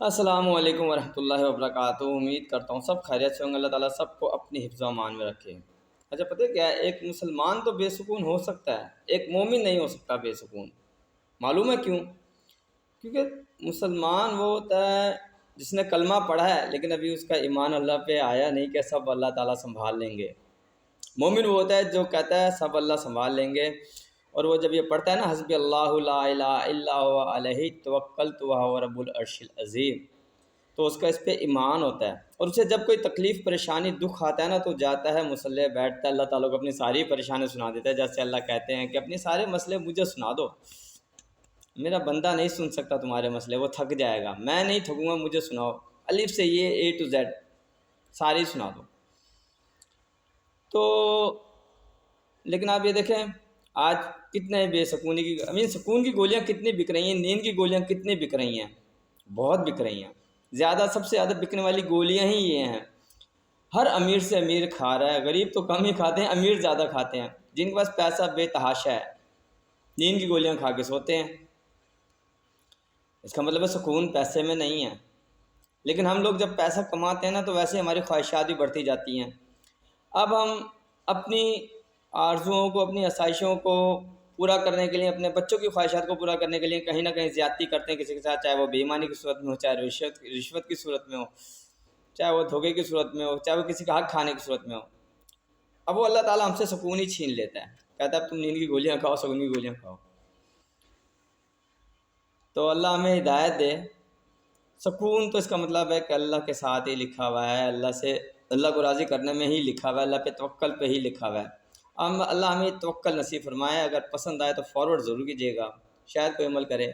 السلام علیکم ورحمۃ اللہ وبرکاتہ۔ امید کرتا ہوں سب خیریت سے ہوں گے۔ اللہ تعالیٰ سب کو اپنی حفظ و امان میں رکھے۔ اچھا، پتہ ہے کیا ہے؟ ایک مسلمان تو بے سکون ہو سکتا ہے، ایک مومن نہیں ہو سکتا بے سکون۔ معلوم ہے کیوں؟ کیونکہ مسلمان وہ ہوتا ہے جس نے کلمہ پڑھا ہے لیکن ابھی اس کا ایمان اللہ پہ آیا نہیں کہ سب اللہ تعالیٰ سنبھال لیں گے۔ مومن وہ ہوتا ہے جو کہتا ہے سب اللہ سنبھال لیں گے، اور وہ جب یہ پڑھتا ہے نا حسبی اللہ لا الہ الا هو علیہ توکلت وہو رب العرش العظیم، تو اس کا اس پہ ایمان ہوتا ہے، اور اسے جب کوئی تکلیف پریشانی دکھ آتا ہے نا تو جاتا ہے مصلی بیٹھتا ہے، اللہ تعالیٰ کو اپنی ساری پریشانی سنا دیتا ہے، جیسے اللہ کہتے ہیں کہ اپنے سارے مسئلے مجھے سنا دو، میرا بندہ نہیں سن سکتا تمہارے مسئلے، وہ تھک جائے گا، میں نہیں تھکوں گا، مجھے سناؤ الف سے یہ اے ٹو زیڈ ساری سنا دو۔ تو لیکن آپ یہ دیکھیں آج کتنے بے سکونی کی سکون کی گولیاں کتنی بک رہی ہیں، نیند کی گولیاں کتنی بک رہی ہیں، بہت بک رہی ہیں۔ سب سے زیادہ بکنے والی گولیاں ہی یہ ہیں۔ ہر امیر سے امیر کھا رہا ہے، غریب تو کم ہی کھاتے ہیں، امیر زیادہ کھاتے ہیں، جن کے پاس پیسہ بے تحاشا ہے نیند کی گولیاں کھا کے سوتے ہیں۔ اس کا مطلب ہے سکون پیسے میں نہیں ہے۔ لیکن ہم لوگ جب پیسہ کماتے ہیں نا تو ویسے ہماری خواہشات بھی بڑھتی جاتی ہیں۔ اب ہم اپنی آرزوؤں کو، اپنی آسائشوں کو پورا کرنے کے لیے، اپنے بچوں کی خواہشات کو پورا کرنے کے لیے کہیں نہ کہیں زیادتی کرتے ہیں کسی کے ساتھ، چاہے وہ بے ایمانی کی صورت میں ہو، چاہے رشوت کی صورت میں ہو، چاہے وہ دھوکے کی صورت میں ہو، چاہے وہ کسی کا حق کھانے کی صورت میں ہو۔ اب وہ اللہ تعالیٰ ہم سے سکون ہی چھین لیتا ہے، کہتا ہے اب تم نیند کی گولیاں کھاؤ، سکون کی گولیاں کھاؤ۔ تو اللہ ہمیں ہدایت دے۔ سکون تو اس کا مطلب ہے کہ اللہ کے ساتھ ہی لکھا ہوا ہے، اللہ کو راضی کرنے میں ہی لکھا ہوا ہے، اللہ پہ توکل پہ ہی لکھا ہوا ہے۔ اللہ ہمیں توکل نصیب فرمائے۔ اگر پسند آئے تو فارورڈ ضرور کیجیے گا، شاید کوئی عمل کرے۔